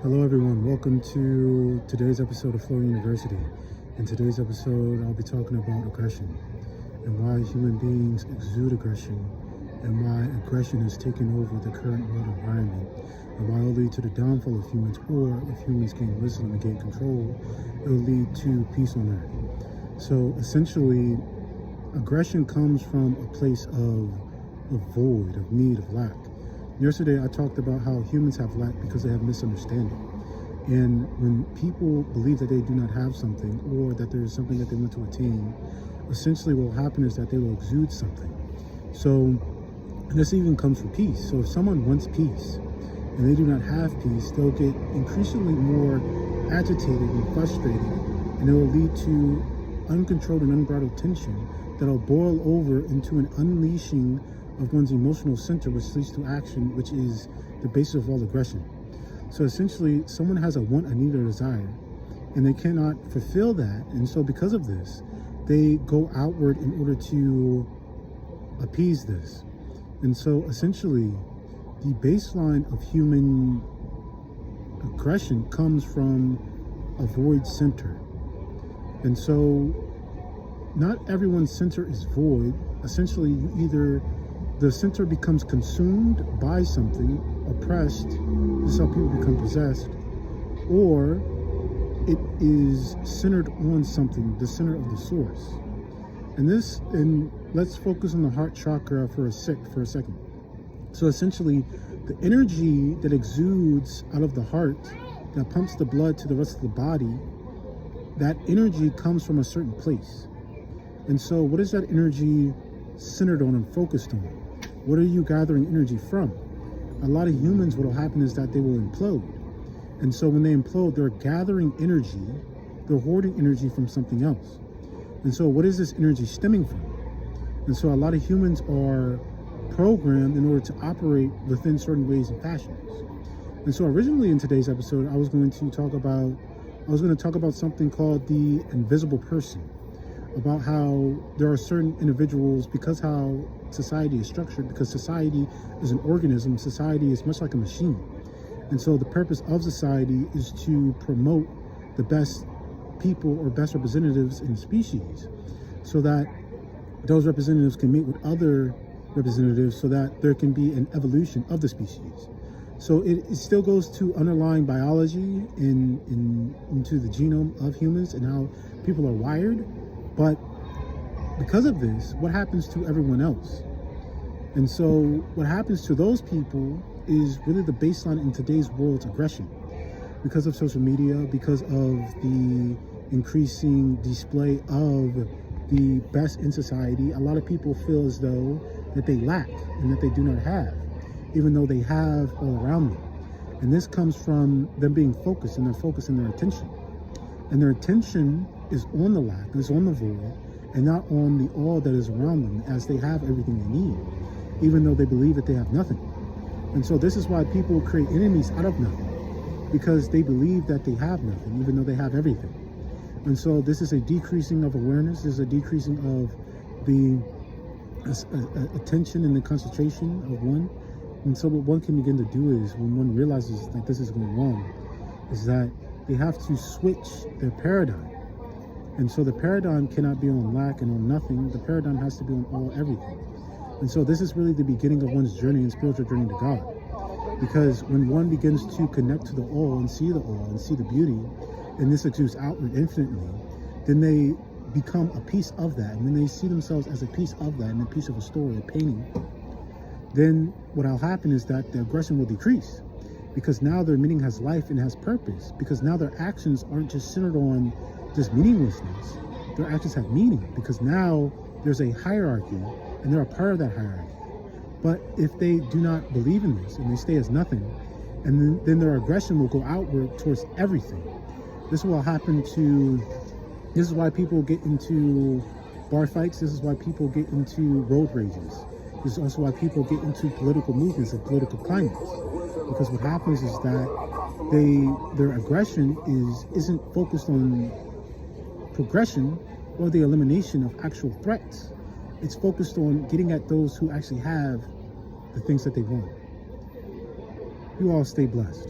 Hello everyone, welcome to today's episode of Flow University. In today's episode, I'll be talking about aggression and why human beings exude aggression and why aggression has taken over the current world environment and why it will lead to the downfall of humans, or if humans gain wisdom and gain control, it will lead to peace on earth. So essentially, aggression comes from a place of void, of need, of lack. Yesterday, I talked about how humans have lack because they have misunderstanding. And when people believe that they do not have something or that there is something that they want to attain, essentially what will happen is that they will exude something. So this even comes from peace. So if someone wants peace and they do not have peace, they'll get increasingly more agitated and frustrated, and it will lead to uncontrolled and unbridled tension that will boil over into an unleashing of one's emotional center, which leads to action, which is the basis of all aggression. So essentially, someone has a want, a need, or a desire, and they cannot fulfill that. And so because of this, they go outward in order to appease this. And so essentially, the baseline of human aggression comes from a void center. And so not everyone's center is void. Essentially, the center becomes consumed by something, oppressed. This is how people become possessed. Or it is centered on something, the center of the source. And let's focus on the heart chakra for a second. So essentially, the energy that exudes out of the heart, that pumps the blood to the rest of the body, that energy comes from a certain place. And so what is that energy centered on and focused on? What are you gathering energy from? A lot of humans, what will happen is that they will implode. And so when they implode, they're gathering energy, they're hoarding energy from something else. And so what is this energy stemming from? And so a lot of humans are programmed in order to operate within certain ways and fashions. And so originally in today's episode, I was going to talk about something called the invisible person, about how there are certain individuals, because how society is structured, because society is an organism, society is much like a machine. And so the purpose of society is to promote the best people or best representatives in the species, so that those representatives can mate with other representatives so that there can be an evolution of the species. So it still goes to underlying biology into the genome of humans and how people are wired. But because of this, what happens to everyone else? And so what happens to those people is really the baseline in today's world's aggression. Because of social media, because of the increasing display of the best in society, a lot of people feel as though that they lack and that they do not have, even though they have all around them. And this comes from them being focused, and they're focusing their attention. And their attention is on the lack, is on the void, and not on the all that is around them, as they have everything they need, even though they believe that they have nothing. And so this is why people create enemies out of nothing, because they believe that they have nothing, even though they have everything. And so this is a decreasing of awareness, this is a decreasing of the attention and the concentration of one. And so what one can begin to do is, when one realizes that this is going wrong, is that they have to switch their paradigm. And so the paradigm cannot be on lack and on nothing. The paradigm has to be on all, everything. And so this is really the beginning of one's journey and spiritual journey to God. Because when one begins to connect to the all and see the beauty, and this exudes outward infinitely, then they become a piece of that. And when they see themselves as a piece of that and a piece of a story, a painting, then what will happen is that the aggression will decrease. Because now their meaning has life and has purpose. Because now their actions aren't just centered on just meaninglessness. Their actions have meaning, because now there's a hierarchy and they're a part of that hierarchy. But if they do not believe in this and they stay as nothing, and then their aggression will go outward towards everything. This is why people get into bar fights. This is why people get into road rages. This is also why people get into political movements and political climates. Because what happens is that their aggression isn't focused on progression or the elimination of actual threats. It's focused on getting at those who actually have the things that they want. You all stay blessed.